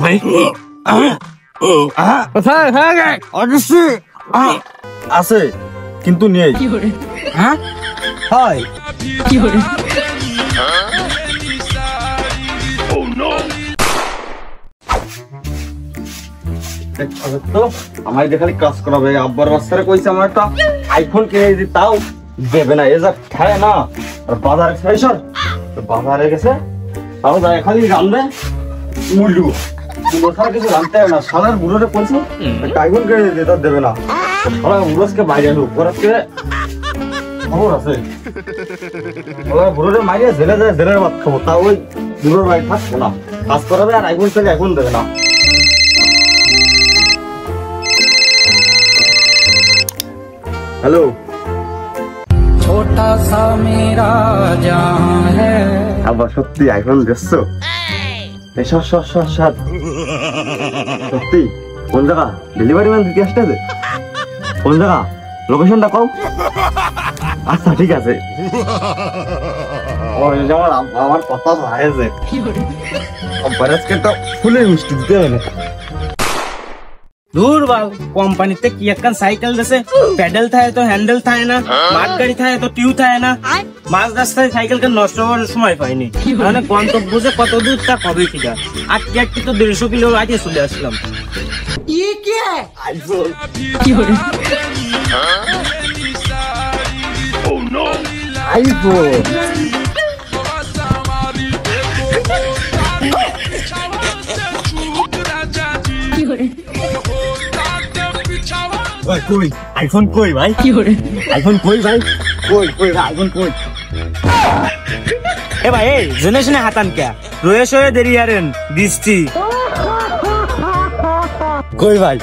ভাই আছে কিন্তু নেই। হ্যাঁ হয় আমার খালি কাজ করাবে। আব্বার বাচ্চারা কইছে আমার একটা আইফোন কিনে দিতে, তাও দেবে না। এ যা খায় না। আর বাজারে ফ্যাশন বাজারে গেছে, তাও যায় খালি জানবে উল্লু ছাড়া কিছু জানতে হবে না। সালার বুড়োরে কইছে আইফোন কিনে দিতে, তার দেবে না। সালা বুড়োকে বাইরে ঢুক ওরাকে খবর আছে। বুড়োরে মারিয়ে জেলে যায়, জেলের ভাত খাবো। তা ওই বুড়োর বাড়ি থাকবো না, কাজ করাবে আর আইফোন থেকে আইফোন দেবে না। हेलो छोटा सा मेरा जहां है। अब सত্যি আইফোন দেখছো? এই সত্যি কোন জায়গা ডেলিভারি ম্যান দিতে আসতেছে? কোন জায়গা লোকেশনটা কও। আচ্ছা ঠিক আছে। ওই যেমন আমার কথা হয়েছে অপারেশন তো ফুলে মিষ্টি দিতে হবে। दूर बाल কোম্পানিতে কি একখান সাইকেল দেছে, প্যাডেল থাকে তো হ্যান্ডেল থাকে না, মাঠ গাড়ি থাকে তো টিউ থাকে না। মাঝ রাস্তায় সাইকেলকে নষ্ট করার সময় পাইনি, মানে গন্তব্য যে কত দূর তা কবে কিনা। আটকে আটকে তো 150 কিলো আগে চলে আসলাম। আইফোন কই আইফোন কই ভাই? আইফোন কই ভাই? কই কই আইফোন কই? এ ভাই এই জেনারেশনে হাতান কে রয়ে সয়ে দেরি আরেন বৃষ্টি কই ভাই?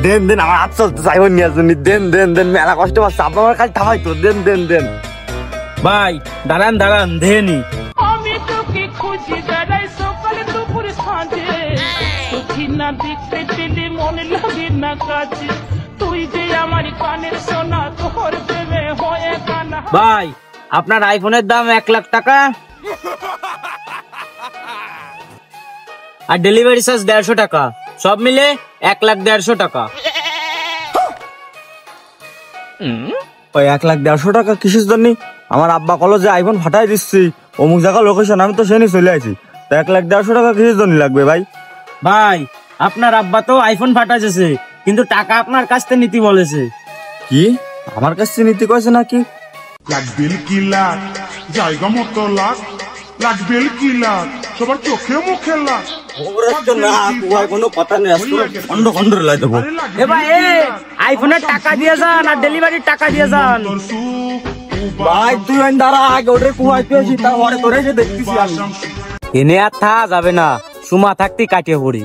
দেন দেন আমার হাত চলতে আইফোন নিয়ে আসুন। দেন দেন দেন মেলা কষ্ট পাচ্ছে আপনার, আমার খালি থামাই তো। দেন দেন দেন ভাই দাঁড়ান দাঁড়ান দেনি। আমি তোকে খুঁজি বেড়াই সকালে দুপুরে সাঁঝে, সখী না দেখতে পেলে মনে লাগে না কাছে, তুই যে আমার কানের সোনা তোর প্রেমে হয়ে কানা। ভাই আপনার আইফোনের দাম 1 লাখ টাকা আর ডেলিভারি চার্জ 150 টাকা, সব মিলে 1,150,000 টাকা। ওই 1,150,000 টাকা কিসের জন্য? আমার আব্বা কলো যে আইফোন ফাটাই দিচ্ছি অমুক জায়গা লোকেশন, আমি তো সেখানে চলে আসি। তো 1,150,000 টাকা কিসের জন্য লাগবে ভাই? ভাই আপনার আব্বা তো আইফোন ফাটাইছে, কিন্তু টাকা আপনার কাছ থেকে নীতি বলেছে। কি আমার কাছে নীতি কয়েছে নাকি? লাগবেল কি লাগ জায়গা মতো লাগ, লাগবেল কি লাগ সবার চোখে মুখে লাগ। কোনো কথা নেই, খন্ড খন্ড লাই দেবো। এ ভাই আইফোনের টাকা দিয়ে যান আর ডেলিভারির টাকা দিয়ে যান। ভাই তুই দাঁড়া, আগে ওদের কুয়াই পেয়েছি, তারপরে তোরে যে দেখতেছি আমি। এনে আর থা যাবে না, সুমা থাকতে কাটিয়ে পড়ি।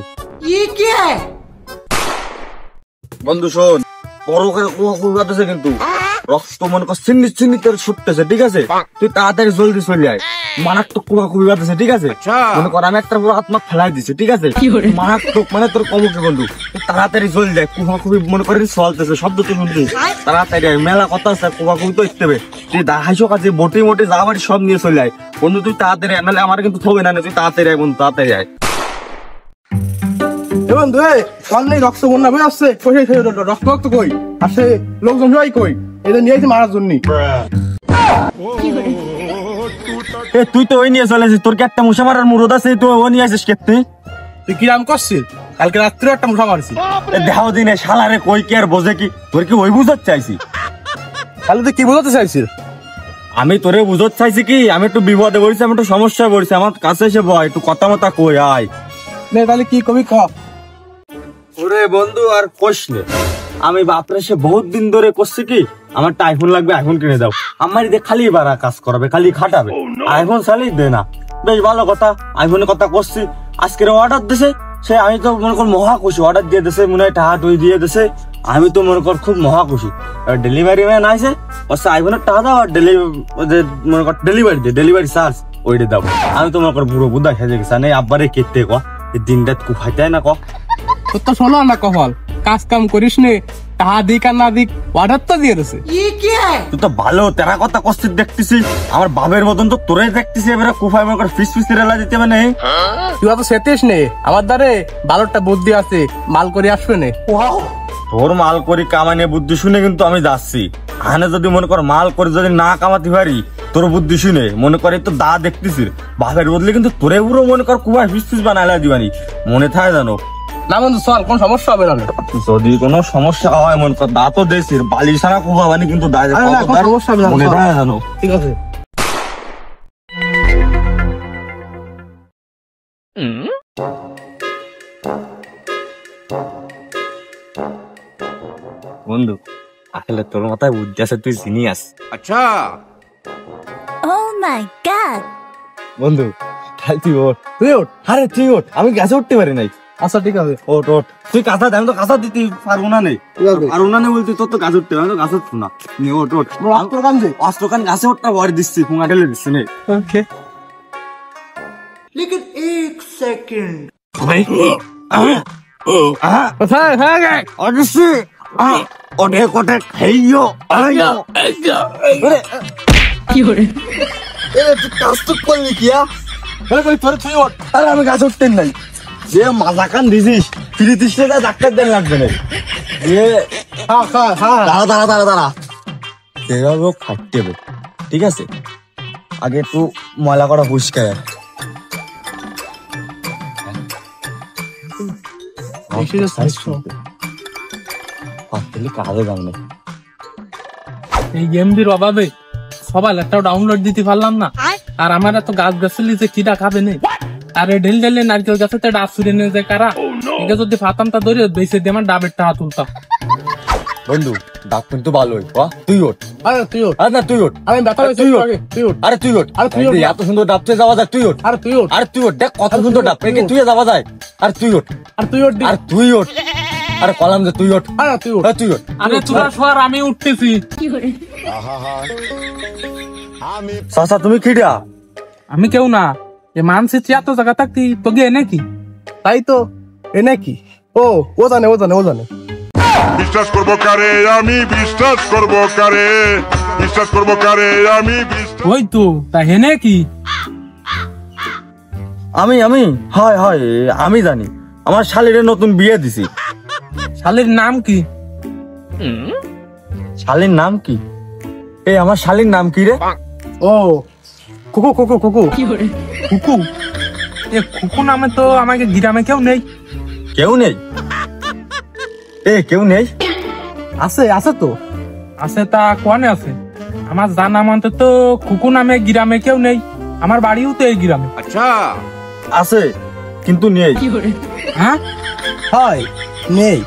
বন্ধু শোন, বড় করে কুয়া কুয়াতেছে কিন্তু রক্ত মনে কর চিন্নি চিন্নি তোর ছুটতেছে, ঠিক আছে? তুই তাড়াতাড়ি জলদি চলে আয়। মারাত্মক কুয়া কুবি বাতেছে, ঠিক আছে? মনে কর আমি একটা পুরো হাত মাত ফেলাই দিছে, ঠিক আছে? মারাত্মক মানে তোর কমকে বন্ধু, তুই তাড়াতাড়ি জলদি যায়। কুয়া কুবি মনে করেন চলতেছে, শব্দ তো শুনছিস। তাড়াতাড়ি আয়, মেলা কথা আছে, কুয়া কুবি তো ইতে তুই দেখাইছো কাছে বটি মোটে যা বাড়ি সব নিয়ে চলে আয় বন্ধু। তুই তাড়াতাড়ি আয়, নাহলে আমার কিন্তু থবে না। তুই তাড়াতাড়ি আয় বন্ধু, তাড়াতাড়ি আয়। বন্ধু অনলাইন রক্ত বন্যা বই আসছে, রক্ত রক্ত কই আসে, লোকজন সবাই কই, এটা নিয়ে মারার জন্য। তুই তো ওই নিয়ে চলে আসিস, তোর কি একটা মশা মারার মুরদ আছে? তুই ও নিয়ে আসিস কেতে? তুই কিরাম করছিস? কালকে রাত্রে একটা মশা মারছি। দেখাও দিনে শালারে কই কি আর বোঝে কি? তোর কি ওই বুঝতে চাইছি? তাহলে তুই কি বোঝাতে চাইছিস? আমি তোরে বুঝতে চাইছি কি, আমি একটু বিপদে পড়েছি, আমি একটু সমস্যায় পড়েছি, আমার কাছে এসে বয়, একটু কথা মতা কই আয়। নে তাহলে কি কবি ক। ওরে বন্ধু আর কোশ নে, আমি বাপরে সে বহুত দিন ধরে করছি কি আমার আইফোন লাগবে, আইফোন কিনে দাও। আমার দিয়ে খালি বাড়া কাজ করাবে, খালি খাটাবে, আইফোন চালিয়ে দে না। বেশ ভালো কথা, আইফোনের কথা করছি। আজকের অর্ডার দিছে সে, আমি তো মনে কর মহা খুশি। অর্ডার দিয়ে দিছে, মনে হয় টাকা টুই দিয়ে দিছে, আমি তো মনে কর খুব মহা খুশি। ডেলিভারি ম্যান আইছে, আইফোনের টাকা দাও আর মনে কর ডেলিভারি চার্জ ওইটা দাও। আমি তো মনে কর বুড়ো বুদ্ধা খেয়ে গেছে, নেই আব্বারে কেটে ক দিনটা কুফাইতে না ক। তোর তো শোনো না কপাল, কাজ কাম করিস নে, টাকা দিক আর না দিক অর্ডার তো দিয়ে দিছে। তুই তো ভালো তেরা কথা কষ্টিত দেখতেছি, আমার বাবের মতন তো তোরে দেখতেছি, এবারে কুফাই মনে কর ফিস ফিস রেলা দিতে হবে না। তুই অত সেতিস নে, আমার দ্বারে ভালোটা বুদ্ধি আছে, মাল করে আসবে নে। তোর মাল করি কামানে বুদ্ধি শুনে কিন্তু আমি যাচ্ছি, হানে যদি মনে কর মাল করে যদি না কামাতে পারি তোর বুদ্ধি শুনে মনে করে তো দা দেখতেছি বাপের বদলে কিন্তু তোরে পুরো মনে কর কুফাই ফিস ফিস বানাইলা দিবানি, মনে থাকে জানো না বন্ধু চল, কোন সমস্যা হবে না। যদি কোনো সমস্যা হয় মনে কর দা তো দেশির বালিশানা কুফা বানি কিন্তু সমস্যা হবে না, মনে থাকে জানো। ঠিক আছে। বন্ধু আসলে তোর মাথায় বুদ্ধি আছে, তুই জিনিয়াস। Oh my god! বন্ধু তাহলে তুই ওঠ। তুই ওঠ। আরে তুই ওঠ, আমি গাছে উঠতে পারি নাই। আচ্ছা ঠিক আছে, ওঠ ওঠ, তুই কাঁথা দে, আমি তো কাঁথা দিতে পারবো না নেই, পারবো না নেই বলতে তোর তো গাছ উঠতে হবে, আমি তো গাছ উঠবো না। নে ওঠ ওঠ, অস্ত্রকান গাছে উঠটা ভয় দিচ্ছি, ফুঙা ঢেলে দিচ্ছি নে। ওকে। কোথায় হয়ে গে? অবশ্যি অনেক অনেক হেইয়ো আইয়ো। তুই কাজ তো করলি কি? তুই ওঠ। আরে আমি গাছ উঠতে নাই, যে মাজা কান দিছিস ফিরি দিস ডাক্তার দেন লাগবে না। দাঁড়া দাঁড়া দাঁড়া দাঁড়া, সেভাবে খাটতে হবে, ঠিক আছে? আগে একটু ময়লা করা পরিষ্কার কাজে গান নেই। এই গেমটির অভাবে সবাই একটাও ডাউনলোড দিতে পারলাম না, আর আমার এত গাছ গাছলি যে কিটা খাবে নেই, আর ঢেল ঢেলে নারকেল গাছে ডাব ছুড়ে নিয়ে যায় কারা, এটা যদি ফাতাম তা ধরে বেঁচে দিয়ে আমার ডাবের টাকা তুলতাম। বন্ধু ডাক কিন্তু ভালোই, তুই ওঠ। আরে তুই ওঠ। আরে না তুই ওঠ, আমি ব্যথা পেয়েছি, তুই ওঠ। তুই ওঠ। আরে তুই ওঠ, আরে তুই ওঠ। এত সুন্দর ডাবতে যাওয়া যায়, তুই ওঠ। আরে তুই ওঠ। আরে তুই ওঠ, দেখ কত সুন্দর ডাব, তুই ওঠ। তুই যাওয়া যায়। আর তুই ওঠ, আর তুই ওঠ। আর তুই ওঠ, আরে কলাম যে তুই ওঠ। আরে তুই ওঠ। তুই ওঠ। আরে তোরা শোয়ার, আমি উঠতেছি। চাচা তুমি কিডা? আমি কেউ না, এ মানসিক এত জায়গা থাকতি তোকে এনে কি? তাই তো, এ নাকি? ও জানে, ও জানে, ও জানে। বিশ্বাস করবো কারে আমি, বিশ্বাস করবো কারে, বিশ্বাস করবো কারে আমি। ওই তো তা হেনে কি? আমি আমি হয় হয় আমি জানি, আমার শালিরে নতুন বিয়ে দিছি। শালির নাম কি? শালির নাম কি? এই আমার শালির নাম কি রে? ও কুকু কুকু কুকু। খুকু? এ খুকু নামে তো আমাকে গ্রামে কেউ নেই। কেউ নেই? কেউ নেই? আছে আছে তো। আছে তা কোনে আছে? আমার জানা মতে তো খুকু নামে গ্রামে কেউ নেই, আমার বাড়িও তো এই গ্রামে। আছে কিন্তু নেই। হ্যাঁ হয় নেই।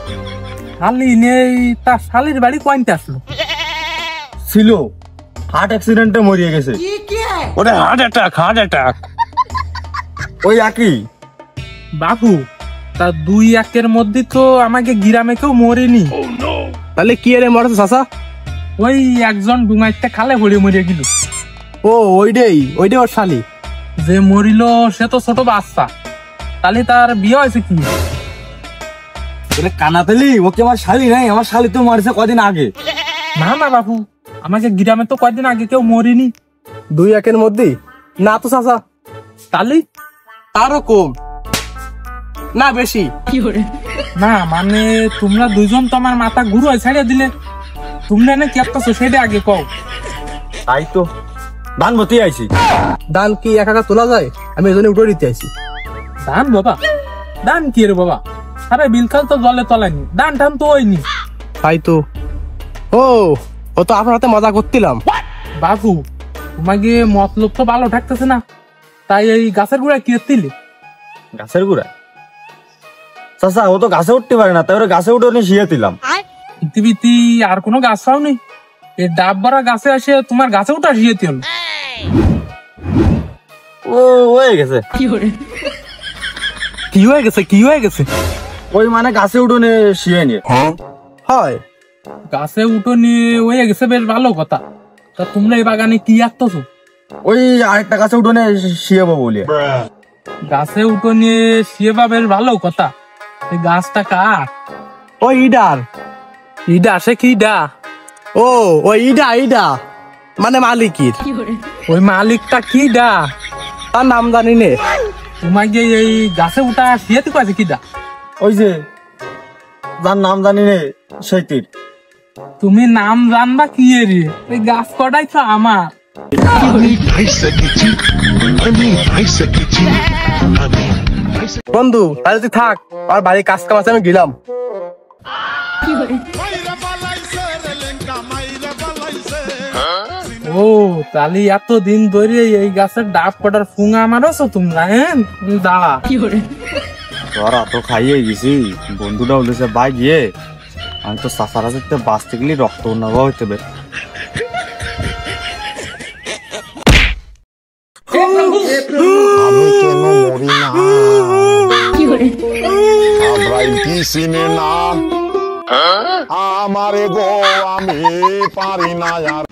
শালি নেই? তা শালির বাড়ি কোনটা আসলো? ছিল, হার্ট অ্যাক্সিডেন্টে মরিয়ে গেছে। ওটা হার্ট অ্যাটাক। ওই একই বাবু, তা 2-1 মধ্যে তো আমাকে গ্রামে কেউ মরেনি। তাহলে কি রে মরছে চাচা? ওই একজন ডুঙাইতে খালে পড়ে মরে গেল। ওইটাই ওর শালি। যে মরিল সে তো ছোট বাচ্চা, তাহলে তার বিয়ে হয়েছে কি? কানা পেলি, ও কি আমার শালি নাই? আমার শালি তো মারছে কদিন আগে। না না বাবু, আমাকে গ্রামে তো কয়েকদিন আগে কেউ মরেনি। 2-1 মধ্যে না তো চাচা। তাহলে আরো কম না বেশি? না মানে তোমরা দুজন তো আমার মাথা ঘুরো ছাড়িয়ে দিলে, তোমরা না কি একটা সেটা আগে কও। তাই তো ধান ভর্তি আইছি। দান কি একা তোলা যায়? আমি এজন্য উঠে দিতে আইছি। দান বাবা, দান কি রে বাবা? আরে বিলখাল তো জলে তলায়নি, দান টান তো হয়নি। তাই তো। ও তো আপনার হাতে মজা করছিলাম। বাবু, তোমাকে মতলব তো ভালো থাকতেছে না, তাই এই গাছের গুড়া কি এতিলে? গাছের গুড়া? চাচা ও তো গাছে উঠতে পারে না, তাই ওরা গাছে উঠে শিয়ে দিলাম। পৃথিবীতে আর কোনো গাছ পাও নেই? এই ডাব ভরা গাছে আসে তোমার গাছে উঠা শিয়েতে হলো। ও হয়ে গেছে। কি হয়ে গেছে? কি হয়ে গেছে? ওই মানে গাছে উঠোনে শিয়ে নিয়ে। হয় গাছে উঠোনি হয়ে গেছে, বেশ ভালো কথা। তা তোমরা এই বাগানে কি আঁকতেছো? ওই আরেকটা গাছে উঠোনে শিয়েবো বলে। গাছে উঠোনি শিয়েবা বেশ ভালো কথা। এই গাছটা কার? ওই ইডার। ইডা? সে কি ইডা? ও ওই ইডা ইডা মানে মালিকের, ওই মালিকটা কি ডা? তার নাম জানি নে। তোমাকে এই গাছে উঠা শিয়াতে কয়েছে কি ডা? ওই যে যার নাম জানি নে সেইটির। তুমি নাম জানবা কি এরি? ওই গাছ কটাই তো আমার। বন্ধু তাহলে তুই থাক, আর বাড়ির কাজ কাম আছে, আমি গেলাম। ও তাহলে এতদিন ধরে এই গাছের ডাব কটার ফুঙা মারছো তোমরা? হ্যাঁ দাঁড়া, তোরা তো খাইয়ে গেছি, বন্ধুটা বলেছে ভাই গিয়ে আমি তো সাফারা যেতে বাঁচতে গেলে রক্ত নেওয়া হইতে হবে। আমি কেন মরি না, আব্রাইল কি চিনে না আমারে গো, আমি পারি না আর।